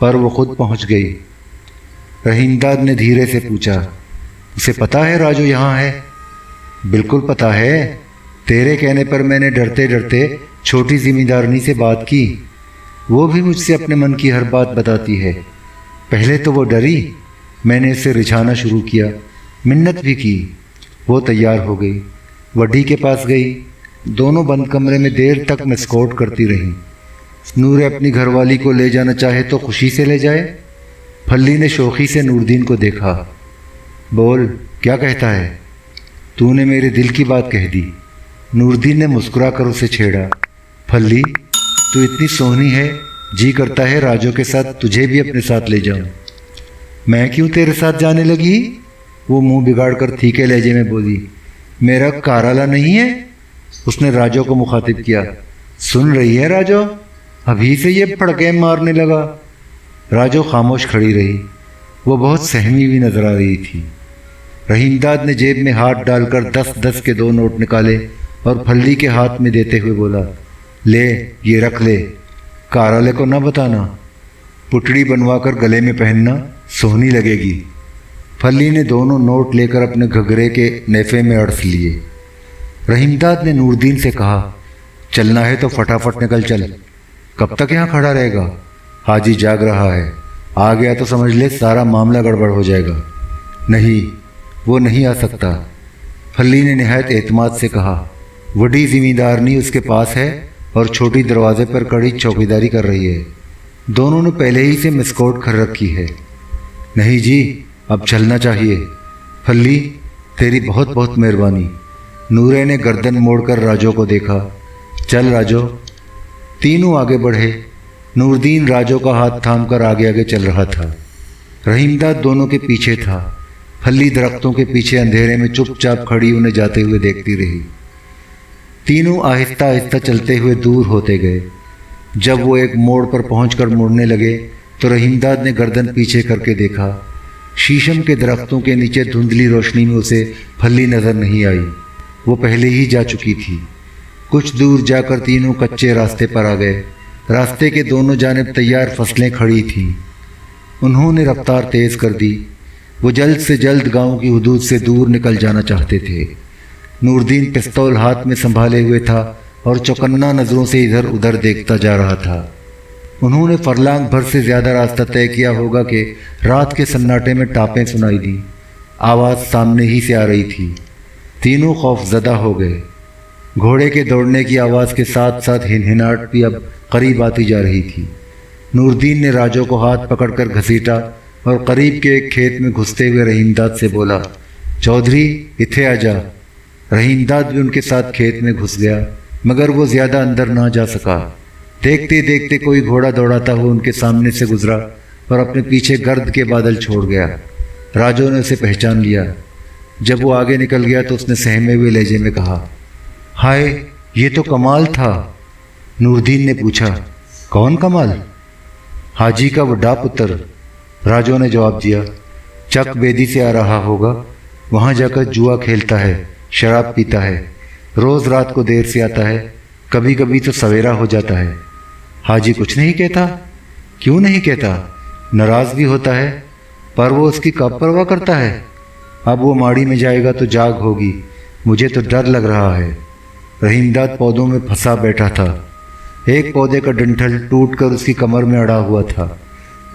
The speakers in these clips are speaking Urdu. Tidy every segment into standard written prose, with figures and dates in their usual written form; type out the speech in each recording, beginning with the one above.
پر وہ خود پہنچ گئی۔ رحیم داد نے دھیرے سے پوچھا، اسے پتہ ہے راجو یہاں ہے؟ بالکل پتہ ہے، تیرے کہنے پر میں نے ڈرتے ڈرتے چھوٹی زمیندارنی سے بات کی، وہ بھی مجھ سے اپنے من کی ہر بات بتاتی ہے۔ پہلے تو وہ ڈری، میں نے اسے رجھانا شروع کیا، منت بھی کی، وہ تیار ہو گئی، وڈی کے پاس گئی، دونوں بند کمرے میں دیر تک مسکوٹ کرتی رہیں۔ نور اپنی گھر والی کو لے جانا چاہے تو خوشی سے لے جائے۔ پھلی نے شوخی سے نوردین کو دیکھا۔ بول، کیا کہتا ہے؟ تو نے میرے دل کی بات کہہ دی۔ نوردین نے مسکرا کر اسے چھیڑا۔ پھلی، تو اتنی سونی ہے، جی کرتا ہے راجو کے ساتھ تجھے بھی اپنے ساتھ لے جاؤں۔ میں کیوں تیرے ساتھ جانے لگی؟ وہ منہ بگاڑ کر تھیکے لہجے میں بولی۔ میرا کارالا نہیں ہے؟ اس نے راجو کو مخاطب کیا۔ سن رہی ہے راجو؟ ابھی سے یہ پھڑکے مارنے لگا۔ راجو خاموش کھڑی رہی، وہ بہت سہمی ہوئی نظر آ رہی تھی۔ رحیم داد نے جیب میں ہاتھ ڈال کر 10 کے 2 نوٹ نکالے اور پھلی کے ہاتھ میں دیتے ہوئے بولا، لے یہ رکھ لے، کارالے کو نہ بتانا، پٹڑی بنوا کر گلے میں پہننا، سونی لگے گی۔ پھلی نے دونوں نوٹ لے کر اپنے گھگھرے کے نیفے میں اڑس لیے۔ رحیم داد نے نوردین سے کہا، چلنا ہے تو فٹافٹ نکل چل، کب تک یہاں کھڑا رہے گا؟ حاجی جاگ رہا ہے، آ گیا تو سمجھ لے سارا معاملہ گڑبڑ ہو جائے گا۔ نہیں، وہ نہیں آ سکتا، پھلی نے نہایت اعتماد سے کہا۔ وڈی زمیندارنی اس کے پاس ہے اور چھوٹی دروازے پر کڑی چوکیداری کر رہی ہے، دونوں نے پہلے ہی سے مسکوٹ کر رکھی ہے۔ نہیں جی، اب چلنا چاہیے۔ پھلی، تیری بہت بہت مہربانی۔ نورے نے گردن موڑ کر راجو کو دیکھا۔ چل راجو۔ تینوں آگے بڑھے۔ نوردین راجو کا ہاتھ تھام کر آگے آگے چل رہا تھا، رحیم داد دونوں کے پیچھے تھا۔ پھلی درختوں کے پیچھے اندھیرے میں چپ چاپ کھڑی انہیں جاتے ہوئے دیکھتی رہی۔ تینوں آہستہ آہستہ چلتے ہوئے دور ہوتے گئے۔ جب وہ ایک موڑ پر پہنچ کر مڑنے لگے تو رحیم داد نے گردن پیچھے کر کے دیکھا۔ شیشم کے درختوں کے نیچے دھندلی روشنی میں اسے پھلی نظر نہیں آئی، وہ پہلے ہی جا چکی تھی۔ کچھ دور جا کر تینوں کچے راستے پر آ گئے۔ راستے کے دونوں جانب تیار فصلیں کھڑی تھیں۔ انہوں نے رفتار تیز کر دی، وہ جلد سے جلد گاؤں کی حدود سے دور نکل جانا چاہتے تھے۔ نوردین پستول ہاتھ میں سنبھالے ہوئے تھا اور چوکنا نظروں سے ادھر ادھر دیکھتا جا رہا تھا۔ انہوں نے فرلانگ بھر سے زیادہ راستہ طے کیا ہوگا کہ رات کے سناٹے میں ٹاپیں سنائی دیں۔ آواز سامنے ہی سے آ رہی تھی۔ تینوں خوف زدہ ہو گئے۔ گھوڑے کے دوڑنے کی آواز کے ساتھ ساتھ ہنہناہٹ بھی اب قریب آتی جا رہی تھی۔ نوردین نے راجو کو ہاتھ پکڑ کر گھسیٹا اور قریب کے ایک کھیت میں گھستے ہوئے رحیم داد سے بولا، چودھری اتھے آ جا۔ رحیم داد بھی ان کے ساتھ کھیت میں گھس گیا، مگر وہ زیادہ اندر نہ جا سکا۔ دیکھتے دیکھتے کوئی گھوڑا دوڑاتا ہوا ان کے سامنے سے گزرا اور اپنے پیچھے گرد کے بادل چھوڑ گیا۔ راجو نے اسے پہچان لیا۔ جب وہ آگے نکل گیا تو اس نے سہمے ہوئے لہجے میں کہا، ہائے یہ تو کمال تھا۔ نوردین نے پوچھا، کون کمال؟ حاجی کا وڈا پتر، راجو نے جواب دیا۔ چک بیدی سے آ رہا ہوگا، وہاں جا کر جوا کھیلتا ہے، شراب پیتا ہے، روز رات کو دیر سے آتا ہے، کبھی کبھی تو سویرا ہو جاتا ہے۔ حاجی کچھ نہیں کہتا؟ کیوں نہیں کہتا؟ ناراض بھی ہوتا ہے، پر وہ اس کی کب پرواہ کرتا ہے؟ اب وہ ماڑی میں جائے گا تو جاگ ہوگی، مجھے تو ڈر لگ رہا ہے۔ رحیم داد پودوں میں پھنسا بیٹھا تھا۔ ایک پودے کا ڈنٹھل ٹوٹ کر اس کی کمر میں اڑا ہوا تھا۔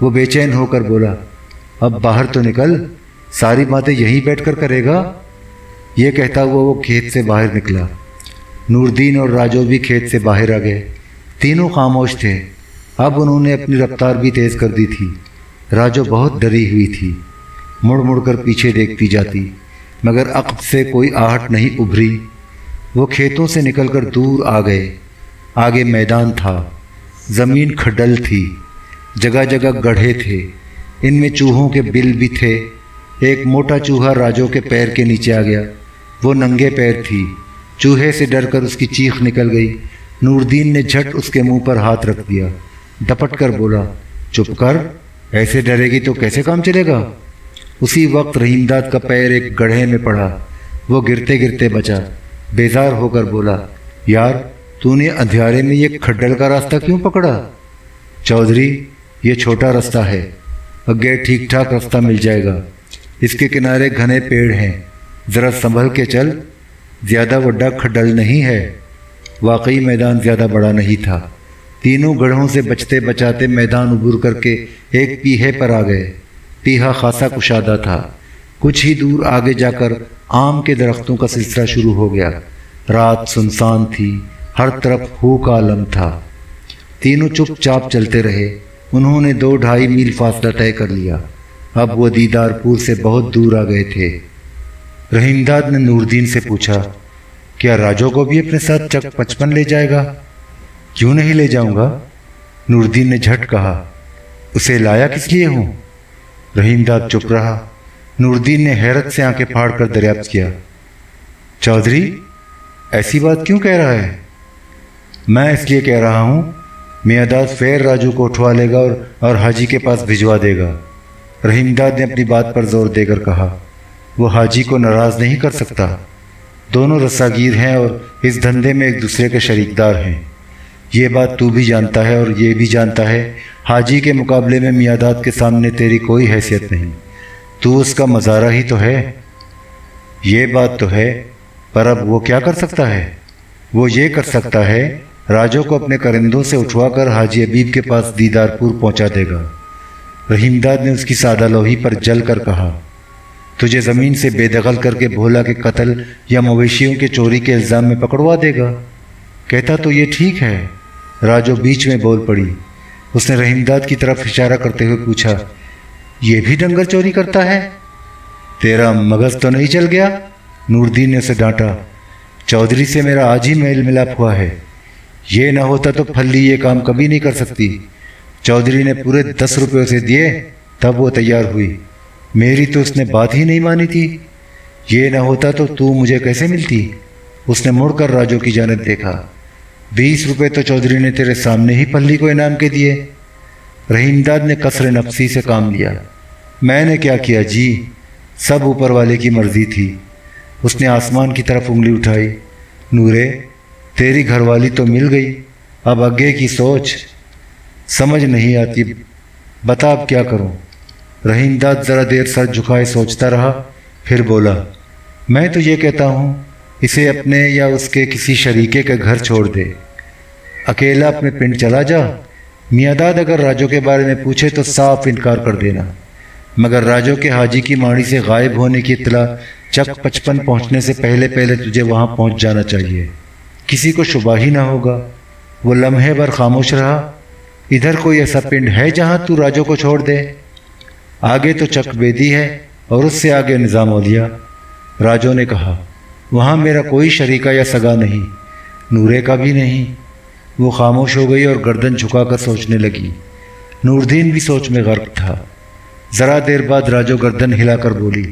وہ بے چین ہو کر بولا، اب باہر تو نکل، ساری باتیں یہیں بیٹھ کر کرے گا۔ یہ کہتا ہوا وہ کھیت سے باہر نکلا۔ نوردین اور راجو بھی کھیت سے باہر آ گئے۔ تینوں خاموش تھے۔ اب انہوں نے اپنی رفتار بھی تیز کر دی تھی۔ راجو بہت ڈری ہوئی تھی، مڑ مڑ کر پیچھے دیکھتی جاتی، مگر عقب سے کوئی آہٹ نہیں ابھری۔ وہ کھیتوں سے نکل کر دور آ گئے۔ آگے میدان تھا، زمین کھڈل تھی، جگہ جگہ گڑھے تھے، ان میں چوہوں کے بل بھی تھے۔ ایک موٹا چوہا راجو کے پیر کے نیچے آ گیا، وہ ننگے پیر تھی۔ چوہے سے ڈر کر اس کی چیخ نکل گئی۔ نوردین نے جھٹ اس کے منہ پر ہاتھ رکھ دیا، ڈپٹ کر بولا، چپ کر، ایسے ڈرے گی تو کیسے کام چلے گا؟ اسی وقت رحیم داد کا پیر ایک گڑھے میں پڑا، وہ گرتے گرتے بچا۔ بیزار ہو کر بولا، یار تو نے اندھیارے میں یہ کھڈل کا راستہ کیوں پکڑا؟ چودھری یہ چھوٹا راستہ ہے، اگے ٹھیک ٹھاک راستہ مل جائے گا۔ اس کے کنارے گھنے پیڑ ہیں، ذرا سنبھل کے چل، زیادہ وڈا کھڈل نہیں ہے۔ واقعی میدان زیادہ بڑا نہیں تھا۔ تینوں گڑھوں سے بچتے بچاتے میدان عبور کر کے ایک پیہے پر آ گئے۔ پیہا خاصا کشادہ تھا۔ کچھ ہی دور آگے جا کر آم کے درختوں کا سلسلہ شروع ہو گیا۔ رات سنسان تھی، ہر طرف ہو کا عالم تھا۔ تینوں چپ چاپ چلتے رہے۔ انہوں نے 2-2.5 میل فاصلہ طے کر لیا۔ اب وہ دیدار پور سے بہت دور آ گئے تھے۔ رحیم داد نے نوردین سے پوچھا، کیا راجو کو بھی اپنے ساتھ چک 55 لے جائے گا؟ کیوں نہیں لے جاؤں گا؟ نوردین نے جھٹ کہا، اسے لایا کس لیے ہوں؟ رحیم داد چپ رہا۔ نوردین نے حیرت سے آنکھیں پھاڑ کر دریافت کیا، چودھری ایسی بات کیوں کہہ رہا ہے؟ میں اس لیے کہہ رہا ہوں، میاں داد فیر راجو کو اٹھوا لے گا اور حاجی کے پاس بھجوا دے گا۔ رحیم داد نے اپنی بات پر زور دے کر کہا، وہ حاجی کو ناراض نہیں کر سکتا۔ دونوں رساگیر ہیں اور اس دھندے میں ایک دوسرے کے شریک دار ہیں۔ یہ بات تو بھی جانتا ہے اور یہ بھی جانتا ہے، حاجی کے مقابلے میں میاں داد کے سامنے تیری کوئی حیثیت نہیں۔ تو اس کا مزارہ ہی تو ہے۔ یہ بات تو ہے، پر اب وہ کیا کر سکتا ہے؟ وہ یہ کر سکتا ہے، راجو کو اپنے کرندوں سے اٹھوا کر حاجی حبیب کے پاس دیدار پور پہنچا دے گا۔ رحیم داد نے اس کی سادہ لوہی پر جل کر کہا، تجھے زمین سے بے دخل کر کے بھولا کے قتل یا مویشیوں کے چوری کے الزام میں پکڑوا دے گا۔ کہتا تو یہ ٹھیک ہے۔ راجو بیچ میں بول پڑی۔ اس نے رحیم داد کی طرف اشارہ کرتے ہوئے پوچھا، یہ بھی ڈنگر چوری کرتا ہے؟ تیرا مغز تو نہیں چل گیا؟ نوردین نے اسے ڈانٹا۔ چودھری سے میرا آج ہی میل ملاپ ہوا ہے۔ یہ نہ ہوتا تو پھلی یہ کام کبھی نہیں کر سکتی۔ چودھری نے پورے 10 روپے اسے دیے، تب وہ تیار ہوئی۔ میری تو اس نے بات ہی نہیں مانی تھی۔ یہ نہ ہوتا تو مجھے کیسے ملتی؟ اس نے مڑ کر راجو کی جانب دیکھا۔ 20 روپے تو چودھری نے تیرے سامنے ہی پھلی کو انعام کے دیے۔ رحیم داد نے کسر نفسی سے کام لیا۔ میں نے کیا کیا جی، سب اوپر والے کی مرضی تھی۔ اس نے آسمان کی طرف انگلی اٹھائی۔ نورے، تیری گھر والی تو مل گئی، اب آگے کی سوچ۔ سمجھ نہیں آتی، بتا اب کیا کروں؟ رحیم داد ذرا دیر سر جھکائے سوچتا رہا، پھر بولا، میں تو یہ کہتا ہوں اسے اپنے یا اس کے کسی شریکے کے گھر چھوڑ دے، اکیلا اپنے پنڈ چلا جا۔ میاں داد اگر راجو کے بارے میں پوچھے تو صاف انکار کر دینا، مگر راجو کے حاجی کی ماڑی سے غائب ہونے کی اطلاع چک 55 پہنچنے سے پہلے تجھے وہاں پہنچ جانا چاہیے۔ کسی کو شبہ ہی نہ ہوگا۔ وہ لمحے بھر خاموش رہا۔ ادھر کوئی ایسا پنڈ ہے جہاں تو راجو کو چھوڑ دے؟ آگے تو چک بیدی ہے اور اس سے آگے نظام اولیا۔ راجو نے کہا، وہاں میرا کوئی شریکہ یا سگا نہیں، نورے کا بھی نہیں۔ وہ خاموش ہو گئی اور گردن جھکا کر سوچنے لگی۔ نوردین بھی سوچ میں غرق تھا۔ ذرا دیر بعد راجو گردن ہلا کر بولی،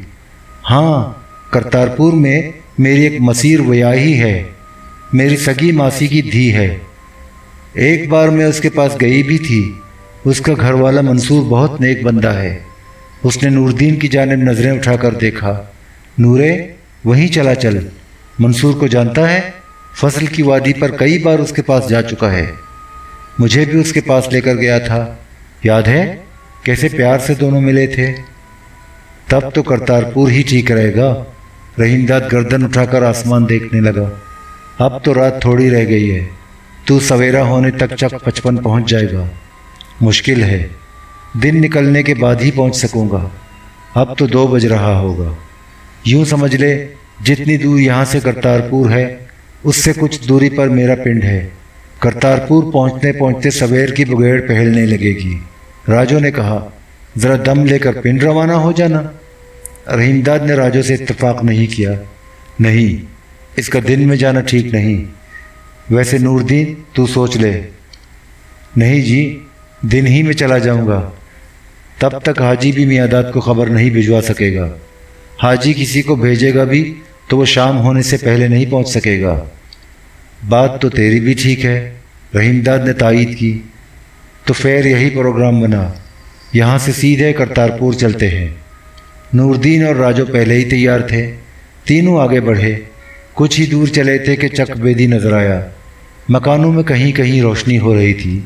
ہاں، کرتارپور میں میری ایک مسیر ویاہی ہے، میری سگی ماسی کی دھی ہے۔ ایک بار میں اس کے پاس گئی بھی تھی۔ اس کا گھر والا منصور بہت نیک بندہ ہے۔ اس نے نوردین کی جانب نظریں اٹھا کر دیکھا۔ نورے، وہیں چلا چل، منصور کو جانتا ہے، فصل کی وادی پر کئی بار اس کے پاس جا چکا ہے۔ مجھے بھی اس کے پاس لے کر گیا تھا، یاد ہے کیسے پیار سے دونوں ملے تھے؟ تب تو کرتارپور ہی ٹھیک رہے گا۔ رحیم داد گردن اٹھا کر آسمان دیکھنے لگا۔ اب تو رات تھوڑی رہ گئی ہے، تو سویرا ہونے تک چک 55 پہنچ جائے گا۔ مشکل ہے، دن نکلنے کے بعد ہی پہنچ سکوں گا۔ اب تو 2 بج رہا ہوگا۔ یوں سمجھ لے، جتنی دور یہاں سے کرتارپور ہے اس سے کچھ دوری پر میرا پنڈ ہے۔ کرتارپور پہنچتے پہنچتے سویر کی بگیڑ پہلنے لگے گی۔ راجو نے کہا، ذرا دم لے کر پنڈ روانہ ہو جانا۔ رحیم داد نے راجو سے اتفاق نہیں کیا۔ نہیں، اس کا دن میں جانا ٹھیک نہیں۔ ویسے نوردین، تو سوچ لے۔ نہیں جی، دن ہی میں چلا جاؤں گا۔ تب تک حاجی بھی میاں داد کو خبر نہیں بھجوا سکے گا۔ حاجی کسی کو بھیجے گا بھی تو وہ شام ہونے سے پہلے نہیں پہنچ سکے گا۔ بات تو تیری بھی ٹھیک ہے، رحیم داد نے تائید کی۔ تو پھر یہی پروگرام بنا، یہاں سے سیدھے کرتارپور چلتے ہیں۔ نوردین اور راجو پہلے ہی تیار تھے۔ تینوں آگے بڑھے۔ کچھ ہی دور چلے تھے کہ چک بیدی نظر آیا۔ مکانوں میں کہیں کہیں روشنی ہو رہی تھی۔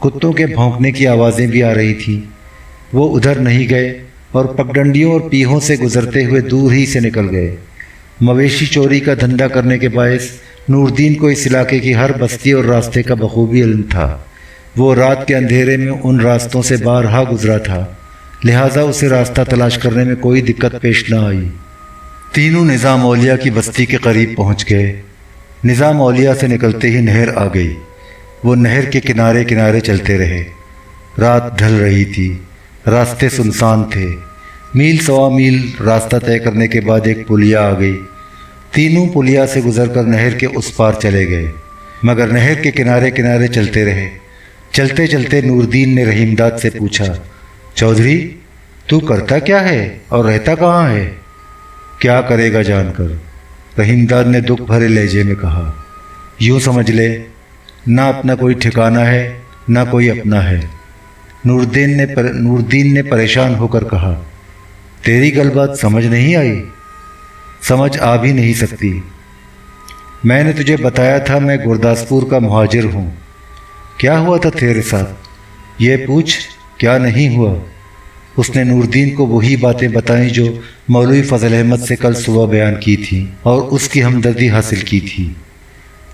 کتوں کے بھونکنے کی آوازیں بھی آ رہی تھیں۔ وہ ادھر نہیں گئے اور پگڈنڈیوں اور پیہوں سے گزرتے ہوئے دور ہی سے نکل گئے۔ مویشی چوری کا دھندا کرنے کے باعث نور الدین کو اس علاقے کی ہر بستی اور راستے کا بخوبی علم تھا۔ وہ رات کے اندھیرے میں ان راستوں سے بارہا گزرا تھا، لہٰذا اسے راستہ تلاش کرنے میں کوئی دقت پیش نہ آئی۔ تینوں نظام اولیاء کی بستی کے قریب پہنچ گئے۔ نظام اولیاء سے نکلتے ہی نہر آ گئی۔ وہ نہر کے کنارے کنارے چلتے رہے۔ رات ڈھل رہی تھی، راستے سنسان تھے۔ میل سوا میل راستہ طے کرنے کے بعد ایک پلیا آ گئی۔ تینوں پلیا سے گزر کر نہر کے اس پار چلے گئے، مگر نہر کے کنارے کنارے چلتے رہے۔ چلتے چلتے نور الدین نے رحیم داد سے پوچھا، چودھری تو کرتا کیا ہے اور رہتا کہاں ہے؟ کیا کرے گا جان کر، رحیم داد نے دکھ بھرے لہجے میں کہا۔ یوں سمجھ لے، نہ اپنا کوئی ٹھکانہ ہے نہ کوئی اپنا ہے۔ نور الدین نے پریشان ہو کر کہا، تیری گل بات سمجھ نہیں آئی؟ سمجھ آ بھی نہیں سکتی۔ میں نے تجھے بتایا تھا میں گرداسپور کا مہاجر ہوں۔ کیا ہوا تھا تیرے ساتھ یہ پوچھ، کیا نہیں ہوا؟ اس نے نور الدین کو وہی باتیں بتائیں جو مولوی فضل احمد سے کل صبح بیان کی تھیں اور اس کی ہمدردی حاصل کی تھی۔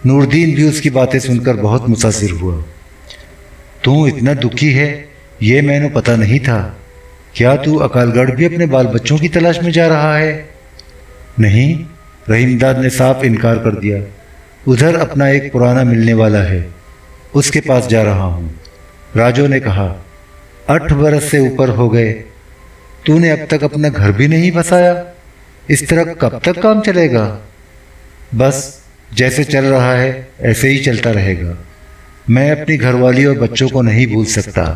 نور الدین بھی اس کی باتیں سن کر بہت متاثر ہوا۔ تو اتنا دکھی ہے یہ میں نے پتہ نہیں تھا۔ کیا تو اکال گڑھ بھی اپنے بال بچوں کی تلاش میں جا رہا ہے؟ نہیں، رحیم داد نے صاف انکار کر دیا۔ ادھر اپنا ایک پرانا ملنے والا ہے، اس کے پاس جا رہا ہوں۔ راجو نے کہا، 8 برس سے اوپر ہو گئے، تو نے اب تک اپنا گھر بھی نہیں بسایا؟ اس طرح کب تک کام چلے گا؟ بس جیسے چل رہا ہے ایسے ہی چلتا رہے گا۔ میں اپنی گھر والی اور بچوں کو نہیں بھول سکتا۔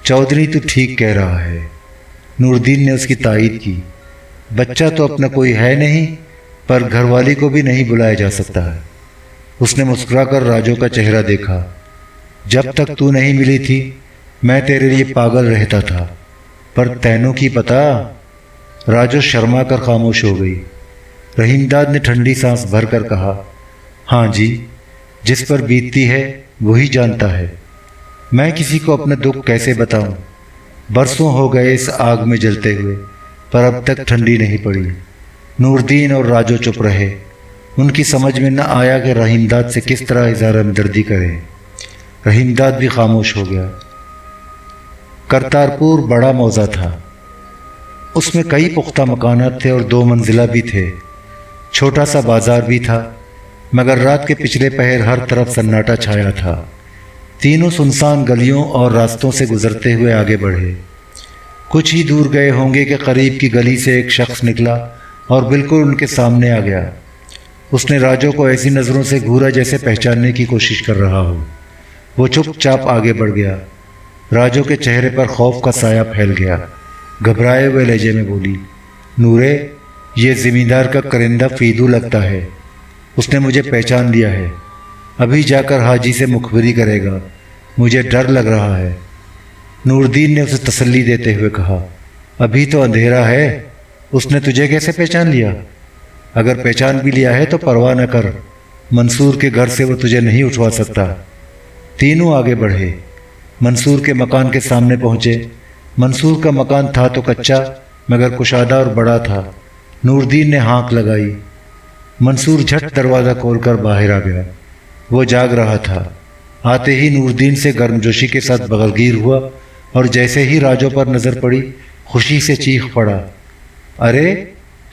چودھری تو ٹھیک کہہ رہا ہے، نور الدین نے اس کی تائید کی۔ بچہ تو اپنا کوئی ہے نہیں، پر گھر والی کو بھی نہیں بلایا جا سکتا ہے۔ اس نے مسکرا کر راجو کا چہرہ دیکھا۔ جب تک تو نہیں ملی تھی میں تیرے لیے پاگل رہتا تھا، پر تینوں کی پتہ؟ راجو شرما کر خاموش ہو گئی۔ رحیم داد نے ٹھنڈی سانس بھر کر کہا، ہاں جی، جس پر بیتتی ہے وہی جانتا ہے۔ میں کسی کو اپنا دکھ کیسے بتاؤں؟ برسوں ہو گئے اس آگ میں جلتے ہوئے، پر اب تک ٹھنڈی نہیں پڑی۔ نور الدین اور راجو چپ رہے۔ ان کی سمجھ میں نہ آیا کہ رحیم داد سے کس طرح اظہار ہمدردی کریں۔ رحیم داد بھی خاموش ہو گیا۔ کرتارپور بڑا موضع تھا۔ اس میں کئی پختہ مکانات تھے اور 2 منزلہ بھی تھے۔ چھوٹا سا بازار بھی تھا، مگر رات کے پچھلے پہر ہر طرف سناٹا چھایا تھا۔ تینوں سنسان گلیوں اور راستوں سے گزرتے ہوئے آگے بڑھے۔ کچھ ہی دور گئے ہوں گے کہ قریب کی گلی سے ایک شخص نکلا اور بالکل ان کے سامنے آ گیا۔ اس نے راجو کو ایسی نظروں سے گھورا جیسے پہچاننے کی کوشش کر رہا ہو۔ وہ چپ چاپ آگے بڑھ گیا۔ راجو کے چہرے پر خوف کا سایہ پھیل گیا۔ گھبرائے ہوئے لہجے میں بولی، نورے، یہ زمیندار کا کرندہ فیدو لگتا ہے۔ اس نے مجھے پہچان لیا ہے، ابھی جا کر حاجی سے مخبری کرے گا۔ مجھے ڈر لگ رہا ہے۔ نور الدین نے اسے تسلی دیتے ہوئے کہا، ابھی تو اندھیرا ہے، اس نے تجھے کیسے پہچان لیا؟ اگر پہچان بھی لیا ہے تو پرواہ نہ کر، منصور کے گھر سے وہ تجھے نہیں اٹھوا سکتا۔ تینوں آگے بڑھے، منصور کے مکان کے سامنے پہنچے۔ منصور کا مکان تھا تو کچا، مگر کشادہ اور بڑا تھا۔ نور الدین نے ہانک لگائی۔ منصور جھٹ دروازہ کھول کر باہر آ گیا۔ وہ جاگ رہا تھا۔ آتے ہی نور الدین سے گرمجوشی کے ساتھ بغلگیر ہوا اور جیسے ہی راجو پر نظر پڑی خوشی سے چیخ پڑا، ارے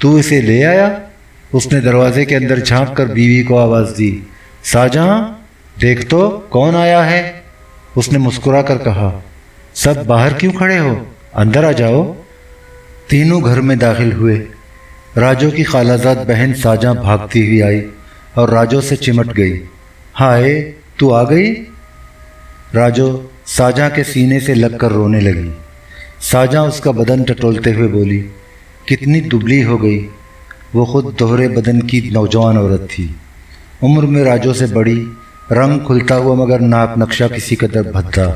تو اسے لے آیا؟ اس نے دروازے کے اندر جھانک کر بیوی کو آواز دی، شاہجہاں دیکھ تو کون آیا ہے؟ اس نے مسکرا کر کہا، سب باہر کیوں کھڑے ہو، اندر آ جاؤ۔ تینوں گھر میں داخل ہوئے۔ راجو کی خالہ زاد بہن شاہجہاں بھاگتی ہوئی آئی اور راجو سے چمٹ گئی۔ ہائے، تو آ گئی؟ راجو شاہجہاں کے سینے سے لگ کر رونے لگی۔ شاہجہاں اس کا بدن ٹٹولتے ہوئے بولی، کتنی دبلی ہو گئی۔ وہ خود دوہرے بدن کی نوجوان عورت تھی، عمر میں راجو سے بڑی، رنگ کھلتا ہوا مگر ناک نقشہ کسی قدر بھدا۔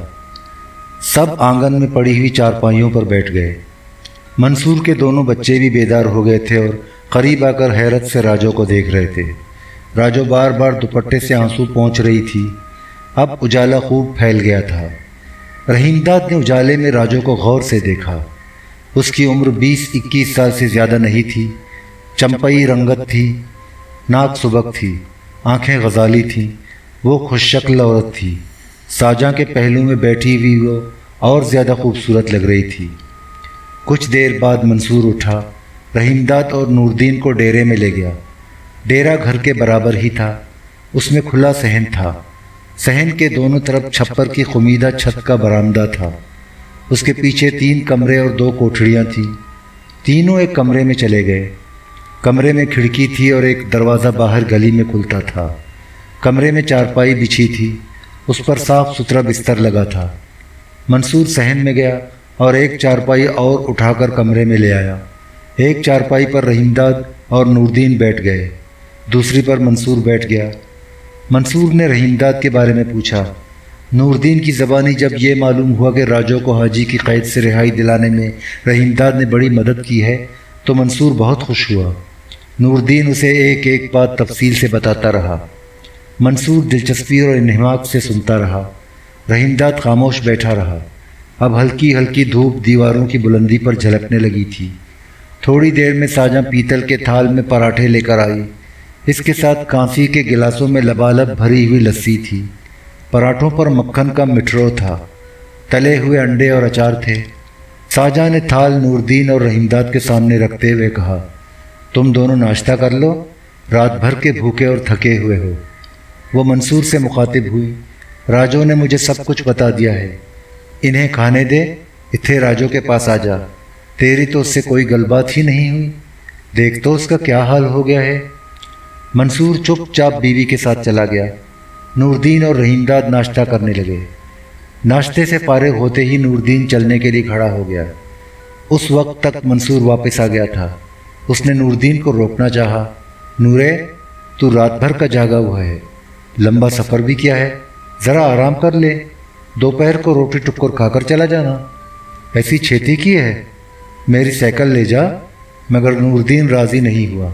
سب آنگن میں پڑی ہوئی چارپائیوں پر بیٹھ گئے۔ منصور کے دونوں بچے بھی بیدار ہو گئے تھے اور قریب آ کر حیرت سے راجو کو دیکھ رہے تھے۔ راجو بار بار دوپٹے سے آنسو پہنچ رہی تھی۔ اب اجالا خوب پھیل گیا تھا۔ رحیم داد نے اجالے میں راجو کو غور سے دیکھا۔ اس کی عمر 20-21 سال سے زیادہ نہیں تھی۔ چمپئی رنگت تھی، ناک سبک تھی، آنکھیں غزالی تھیں۔ وہ خوش شکل عورت تھی۔ ساجاں کے پہلو میں بیٹھی ہوئی وہ اور زیادہ خوبصورت لگ رہی تھی۔ کچھ دیر بعد منصور اٹھا، رحیم داد اور نوردین کو ڈیرے میں لے گیا۔ ڈیرا گھر کے برابر ہی تھا۔ اس میں کھلا صحن تھا۔ صحن کے دونوں طرف چھپر کی خمیدہ چھت کا برآمدہ تھا۔ اس کے پیچھے 3 کمرے اور 2 کوٹھڑیاں تھیں۔ تینوں ایک کمرے میں چلے گئے۔ کمرے میں کھڑکی تھی اور ایک دروازہ باہر گلی میں کھلتا تھا۔ کمرے میں چارپائی بچھی تھی، اس پر صاف ستھرا بستر لگا تھا۔ منصور صحن میں گیا اور ایک چارپائی اور اٹھا کر کمرے میں لے آیا۔ ایک چارپائی پر رحیم داد اور نوردین بیٹھ گئے، دوسری پر منصور بیٹھ گیا۔ منصور نے رحیم داد کے بارے میں پوچھا۔ نوردین کی زبانی جب یہ معلوم ہوا کہ راجو کو حاجی کی قید سے رہائی دلانے میں رحیم داد نے بڑی مدد کی ہے تو منصور بہت خوش ہوا۔ نوردین اسے ایک ایک بات تفصیل سے بتاتا رہا۔ منصور دلچسپی اور انہماک سے سنتا رہا۔ رحیم داد خاموش بیٹھا رہا۔ اب ہلکی ہلکی دھوپ دیواروں کی بلندی پر جھلکنے لگی تھی۔ تھوڑی دیر میں ساجاں پیتل کے تھال میں پراٹھے لے کر آئی۔ اس کے ساتھ کانسی کے گلاسوں میں لبالب بھری ہوئی لسی تھی۔ پراٹھوں پر مکھن کا مٹرو تھا، تلے ہوئے انڈے اور اچار تھے۔ ساجاں نے تھال نوردین اور رحیم داد کے سامنے رکھتے ہوئے کہا، تم دونوں ناشتہ کر لو، رات بھر کے بھوکے اور تھکے ہوئے ہو۔ وہ منصور سے مخاطب ہوئی، راجو نے مجھے سب کچھ بتا دیا ہے، انہیں کھانے دے، اتھے راجو کے پاس آ جا۔ تیری تو اس سے کوئی گل بات ہی نہیں ہوئی، دیکھ تو اس کا کیا حال ہو گیا ہے۔ منصور چپ چاپ بیوی کے ساتھ چلا گیا۔ نوردین اور رحیم داد ناشتہ کرنے لگے۔ ناشتے سے فارغ ہوتے ہی نوردین چلنے کے لیے کھڑا ہو گیا۔ اس وقت تک منصور واپس آ گیا تھا۔ اس نے نوردین کو روکنا چاہا۔ نورے، تو رات بھر کا جاگا ہوا ہے، لمبا سفر بھی کیا ہے، ذرا آرام کر لے، دوپہر کو روٹی ٹکر کھا کر چلا جانا۔ ایسی چھیتی کی ہے، میری سائیکل لے جا۔ مگر نوردین راضی نہیں ہوا۔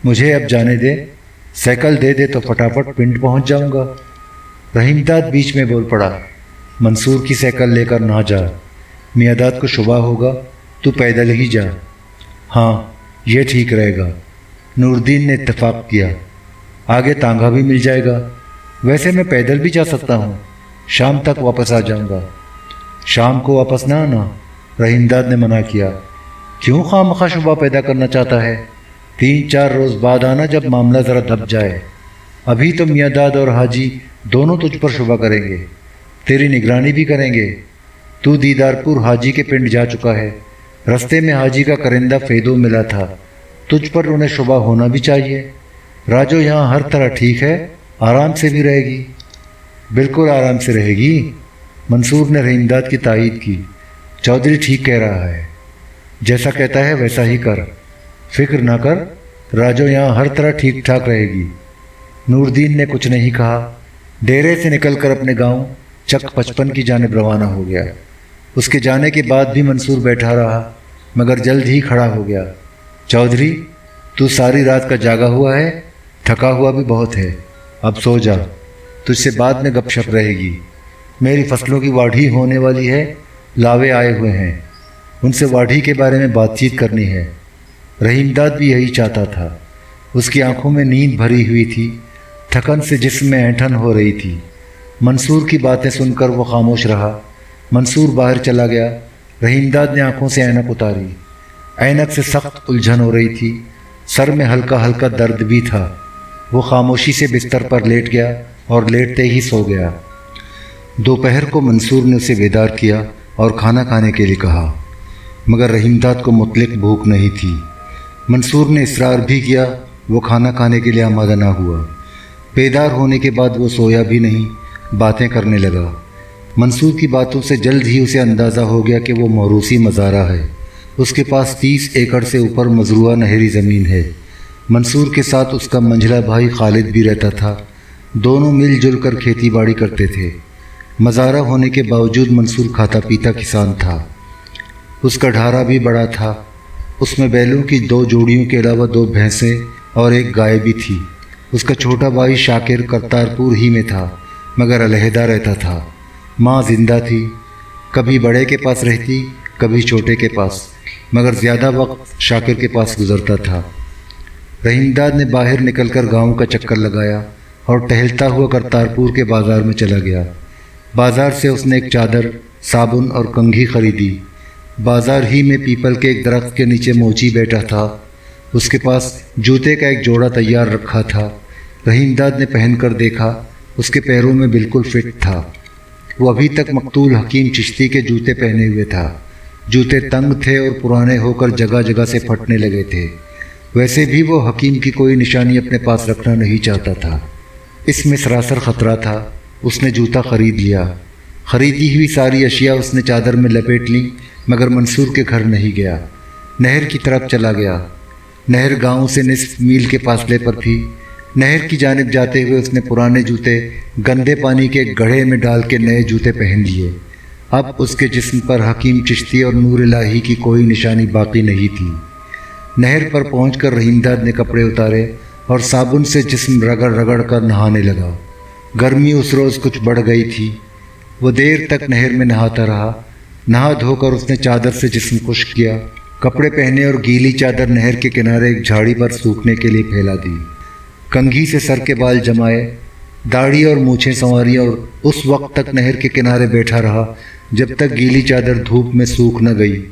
مجھے اب جانے دے، سائیکل دے دے تو فٹافٹ پنڈ پہنچ جاؤں گا۔ رحیم داد بیچ میں بول پڑا، منصور کی سائیکل لے کر نہ جا، میاں داد کو شبہ ہوگا، تو پیدل ہی جا۔ ہاں، یہ ٹھیک رہے گا۔ نوردین نے اتفاق کیا، آگے تانگا بھی مل جائے گا، ویسے میں پیدل بھی جا سکتا ہوں، شام تک واپس آ جاؤں گا۔ شام کو واپس نہ آنا، رحیم داد نے منع کیا۔ کیوں خواہ شبہ پیدا کرنا چاہتا ہے؟ 3-4 روز بعد آنا جب معاملہ ذرا دب جائے۔ ابھی تو میاں داد اور حاجی دونوں تجھ پر شبہ کریں گے، تیری نگرانی بھی کریں گے۔ تو دیدار پور حاجی کے پنڈ جا چکا ہے، رستے میں حاجی کا کرندہ فیدو ملا تھا، تجھ پر انہیں شبہ ہونا بھی چاہیے۔ راجو یہاں ہر طرح ٹھیک ہے، آرام سے بھی رہے گی۔ بالکل آرام سے رہے گی، منصور نے رحیم داد کی تائید کی۔ چودھری ٹھیک کہہ رہا ہے، جیسا کہتا ہے ویسا ہی کر، فکر نہ کر، راجو یہاں ہر طرح ٹھیک ٹھاک رہے گی۔ نوردین نے کچھ نہیں کہا۔ ڈیرے سے نکل کر اپنے گاؤں چک 55 کی جانب روانہ ہو گیا۔ اس کے جانے کے بعد بھی منصور بیٹھا رہا، مگر جلد ہی کھڑا ہو گیا۔ چودھری، تو ساری رات کا جاگا ہوا ہے، تھکا ہوا بھی بہت ہے، اب سو جا، تجھ سے بعد میں گپ شپ رہے گی۔ میری فصلوں کی واڑھی ہونے والی ہے، لاوے آئے ہوئے ہیں، ان سے واڑھی کے بارے میں بات چیت کرنی ہے۔ رحیم داد بھی یہی چاہتا تھا۔ اس کی آنکھوں میں نیند بھری ہوئی تھی، تھکن سے جسم میں اینٹھن ہو رہی تھی۔ منصور کی باتیں سن کر وہ خاموش رہا۔ منصور باہر چلا گیا۔ رحیم داد نے آنکھوں سے اینک اتاری۔ اینک سے سخت الجھن ہو رہی تھی، سر میں ہلکا ہلکا درد بھی تھا۔ وہ خاموشی سے بستر پر لیٹ گیا اور لیٹتے ہی سو گیا۔ دوپہر کو منصور نے اسے بیدار کیا اور کھانا کھانے کے لیے کہا، مگر رحیم داد کو مطلق بھوک نہیں تھی۔ منصور نے اصرار بھی کیا، وہ کھانا کھانے کے لیے آمادہ نہ ہوا۔ بیدار ہونے کے بعد وہ سویا بھی نہیں، باتیں کرنے لگا۔ منصور کی باتوں سے جلد ہی اسے اندازہ ہو گیا کہ وہ موروثی مزارع ہے۔ اس کے پاس 30 ایکڑ سے اوپر مزروعہ نہری زمین ہے۔ منصور کے ساتھ اس کا منجھلا بھائی خالد بھی رہتا تھا، دونوں مل جل کر کھیتی باڑی کرتے تھے۔ مزارع ہونے کے باوجود منصور کھاتا پیتا کسان تھا۔ اس کا ڈھارا بھی بڑا تھا، اس میں بیلوں کی 2 جوڑیوں کے علاوہ 2 بھینسیں اور 1 گائے بھی تھی۔ اس کا چھوٹا بھائی شاکر کرتارپور ہی میں تھا، مگر علیحدہ رہتا تھا۔ ماں زندہ تھی، کبھی بڑے کے پاس رہتی، کبھی چھوٹے کے پاس، مگر زیادہ وقت شاکر کے پاس گزرتا تھا۔ رحیم داد نے باہر نکل کر گاؤں کا چکر لگایا اور ٹہلتا ہوا کرتارپور کے بازار میں چلا گیا۔ بازار سے اس نے ایک چادر، صابن اور کنگھی خریدی۔ بازار ہی میں پیپل کے ایک درخت کے نیچے موچی بیٹھا تھا۔ اس کے پاس جوتے کا ایک جوڑا تیار رکھا تھا۔ رحیم داد نے پہن کر دیکھا، اس کے پیروں میں بالکل فٹ تھا۔ وہ ابھی تک مقتول حکیم چشتی کے جوتے پہنے ہوئے تھا۔ جوتے تنگ تھے اور پرانے ہو کر جگہ جگہ سے پھٹنے لگے تھے۔ ویسے بھی وہ حکیم کی کوئی نشانی اپنے پاس رکھنا نہیں چاہتا تھا۔ اس میں سراسر خطرہ تھا۔ اس نے جوتا خرید لیا۔ خریدی ہوئی ساری اشیاء اس نے چادر میں لپیٹ لیں، مگر منصور کے گھر نہیں گیا۔ نہر کی طرف چلا گیا۔ نہر گاؤں سے نصف میل کے فاصلے پر تھی۔ نہر کی جانب جاتے ہوئے اس نے پرانے جوتے گندے پانی کے گڑھے میں ڈال کے نئے جوتے پہن لیے۔ اب اس کے جسم پر حکیم چشتی اور نور الہی کی کوئی نشانی باقی نہیں تھی۔ نہر پر پہنچ کر رحیم داد نے کپڑے اتارے اور صابن سے جسم رگڑ رگڑ کر نہانے لگا۔ گرمی اس روز کچھ بڑھ گئی تھی۔ وہ دیر تک نہر میں نہاتا رہا۔ نہا دھو کر اس نے چادر سے جسم خشک کیا۔ کپڑے پہنے اور گیلی چادر نہر کے کنارے ایک جھاڑی پر سوکھنے کے لیے پھیلا دی۔ کنگھی سے سر کے بال جمائے، داڑھی اور مونچھیں سنواری اور اس وقت تک نہر کے کنارے بیٹھا رہا جب تک گیلی چادر دھوپ میں سوکھ نہ گئی۔